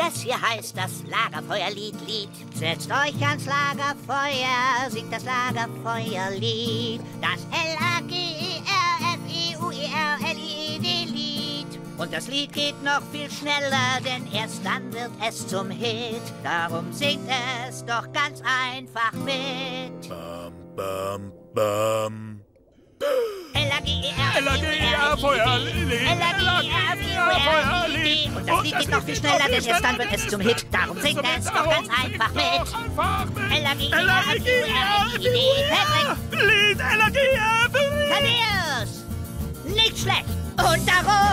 Das hier heißt das Lagerfeuerlied. Setzt euch ans Lagerfeuer, singt das Lagerfeuerlied. Das Lagerfeuerlied. Und das Lied geht noch viel schneller, denn erst dann wird es zum Hit. Darum singt es doch ganz einfach mit. Bam, bam, bam. L-A-G-E-R, Feuerlied. Und das Lied geht noch viel schneller, denn erst dann wird es zum Hit. Darum singt es doch ganz einfach mit. Lied, Thaddeus! Nicht schlecht! Und darum